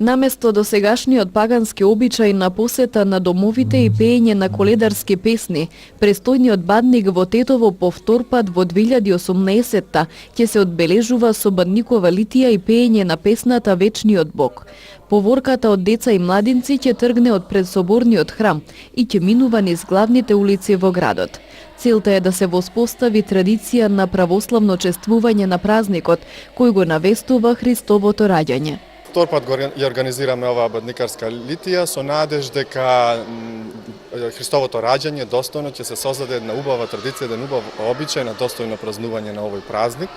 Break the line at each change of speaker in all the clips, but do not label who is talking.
Наместо досегашниот пагански обичај на посета на домовите и пеење на коледарски песни, престојниот бадник во Тетово по втор пат во 2018-та ќе се одбележува со бадникова литија и пеење на песната Вечниот Бог. Поворката од деца и младинци ќе тргне од предсоборниот храм и ќе минува низ главните улици во градот. Целта е да се воспостави традиција на православно чествување на празникот, кој го навестува Христовото раѓање.
Втор пат ја организираме оваа бадникарска литија со надеж дека Христовото раѓање достојно ќе се создаде една убава традиција, еден убав обичај на достојно празнување на овој празник.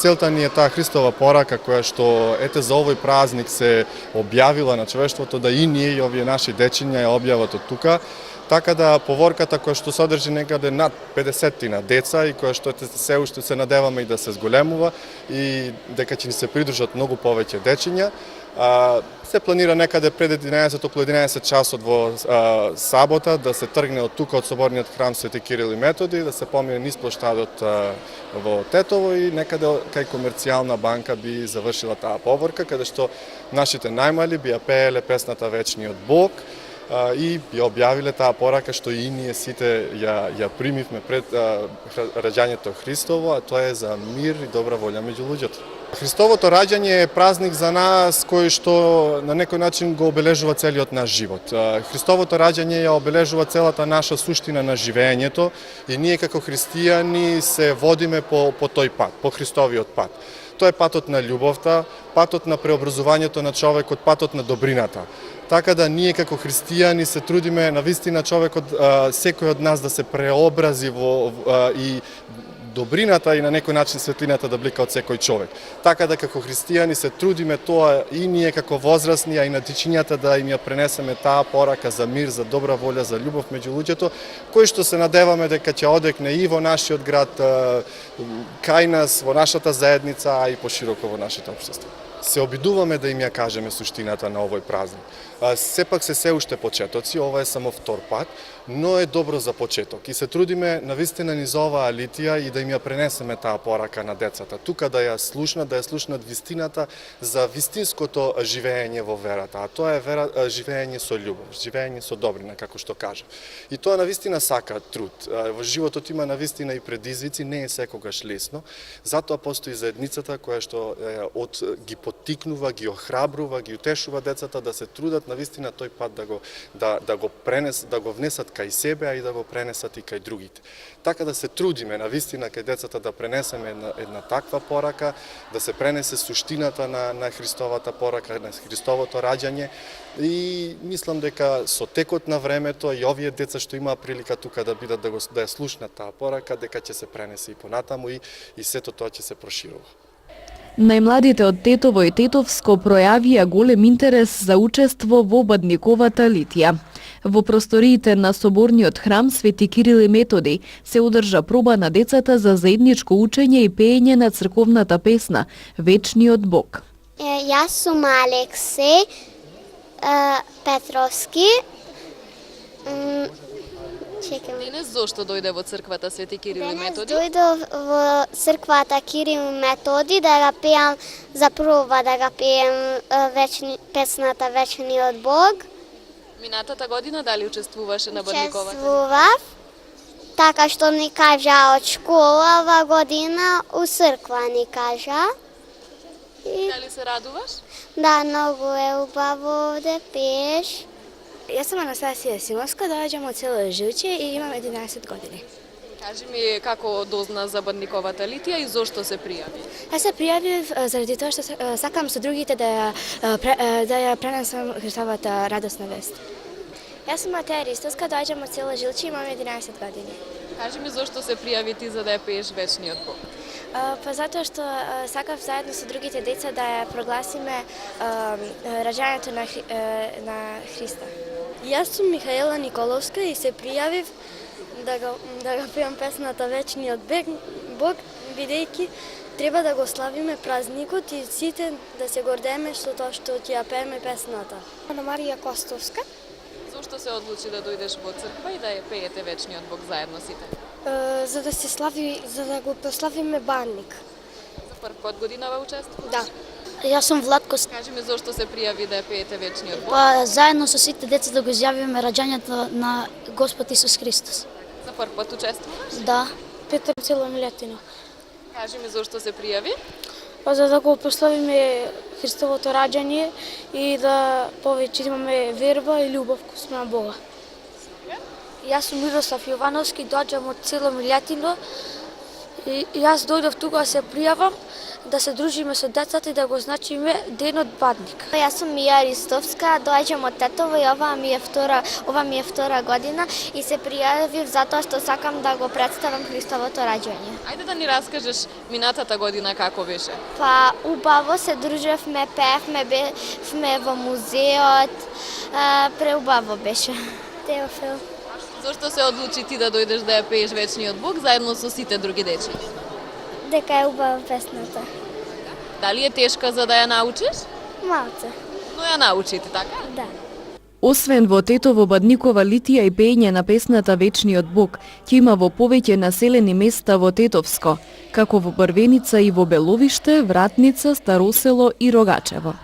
Целта ни е таа Христова порака која што ете за овој празник се објавила на човештвото, да и ние и овие наши дечиња ја објават од тука. Така да поворката која што содржи некаде над 50 деца и која што се уште се надеваме и да се зголемува и дека ќе ни се придружат многу повеќе дечиња. Се планира некаде пред 11, околу 11 часот во сабота да се тргне од тука од соборниот храм Свети Кирил и Методи, да се помине низ плоштадот во Тетово и некаде кај Комерцијална банка би завршила таа поворка, каде што нашите најмали би ја пееле песната Вечниот Бог и би објавиле таа порака што и ние сите ја примивме пред раѓањето Христово, а тоа е за мир и добра волја меѓу луѓето. Христовото раѓање е празник за нас кој што на некој начин го обележува целиот наш живот. Христовото раѓање ја обележува целата наша суштина на живеењето и ние како христијани се водиме по тој пат, по Христовиот пат. Тоа е патот на љубовта, патот на преобразувањето на човекот, патот на добрината. Така да ние како христијани се трудиме навистина човекот, секој од нас да се преобрази и добрината и на некој начин светлината да блика од секој човек. Така да како христијани се трудиме тоа и ние како возрастни, а и на дечињата да им ја пренесеме таа порака за мир, за добра волја, за љубов меѓу луѓето, кој што се надеваме дека ќе одекне и во нашиот град, кај нас, во нашата заедница, а и пошироко во нашето општество. Се обидуваме да им ја кажеме суштината на овој празник. Сепак се уште почетоци, ова е само втор пат, но е добро за почеток и се трудиме навистина низ оваа литија и да им ја пренесеме таа порака на децата. Тука да ја слушнат вистината за вистинското живеење во верата, а тоа е живеење со љубов, живеење со добрина, како што кажа. И тоа навистина сака труд. Во животот има навистина и предизвици, не е секогаш лесно, затоа постои заедницата која што ги поттикнува, ги охрабрува, ги утешува децата да се трудат навистина тој пат да го внесат кај себе, а и да го пренесат и кај другите. Така да се трудиме навистина кај децата да пренесеме една таква порака, да се пренесе суштината на Христовата порака, на Христовото раѓање и мислам дека со текот на времето и овие деца што имаа прилика тука да бидат да ја слушнат таа порака, дека ќе се пренесе и понатаму и сето тоа ќе се проширува.
Најмладите од Тетово и Тетовско пројавија голем интерес за учество во бадниковата литија. Во просториите на соборниот храм Свети Кирил и Методи се одржа проба на децата за заедничко учење и пеење на црковната песна Вечниот Бог.
Јас сум Алексеј Петровски.
Денес зошто дојде во црквата Свети Кирил и Методи?
Денес дојде во црквата Кирил и Методи да ga пеам за проба, да ga пеем песната Вечниот Бог.
Минатата година дали учествуваше на бадниковата?
Учествував, така што ни кажа од школа, ова година у црква ни кажа.
Дали се радуваш?
Да, многу е убаво овде пееш.
Јас сум Анастасија Симовска, доаѓам од село Жилче и имам 11 години.
Кажи ми како дозна за бадниковата литија и зошто се пријави?
Јас се пријавив заради тоа што сакам со другите да ја пренесам Христовата радосна вест. Јас сум Матеја Ристовска, доаѓам од село Жилче и имам 11 години.
Кажи ми зошто се пријави ти за да ја пееш Вечниот Бог?
Па затоа што сакав заедно со другите деца да ја прогласиме раѓањето на Христа.
Јас сум Михаела Николовска и се пријавив да го пеам песната Вечниот Бог, бидејќи треба да го славиме празникот и сите да се гордееме со тоа што ќе ја пееме песната.
Ана Марија Костовска.
Зошто се одлучи да дојдеш во црква и да ја пеете Вечниот Бог заедно сите?
За да го прославиме Банник.
За прв пат годинава учествуваш?
Да.
Јас сум Владко.
Кажи ми зошто се пријави да ја пеете вечниот Бог?
Па заедно со сите деца да го изјавиме раѓањето на Господ Исус Христос.
За прв пат учествуваш?
Да.
Петар цела Милетина.
Кажи ми зошто се пријави?
Па за да го прославиме Христовото раѓање и да повеќе имаме верба и љубов спрема Бога. Јас сум Мирослав Јовановски, доаѓам од село Милетино и јас дојдов тука да се пријавам, да се дружиме со децата и да го значиме денот Бадник.
Јас сум Мија Ристовска, доаѓам од Тетово и ова ми е втора година и се пријавив затоа што сакам да го представам Христовото раѓање.
Ајде да ни раскажеш минатата година како беше.
Па убаво се дружевме, пеевме, бевме во музеот, преубаво беше. Теофил.
Зошто се одлучи ти да дојдеш да ја пееш вечниот Бог заедно со сите други дечи?
Дека е убава песната.
Дали е тешка за да ја научиш?
Малце.
Но ја научите, така?
Да.
Освен во Тетово, Бадникова литија и пеење на песната Вечниот Бог, ќе има во повеќе населени места во Тетовско, како во Брвеница и во Беловиште, Вратница, Старосело и Рогачево.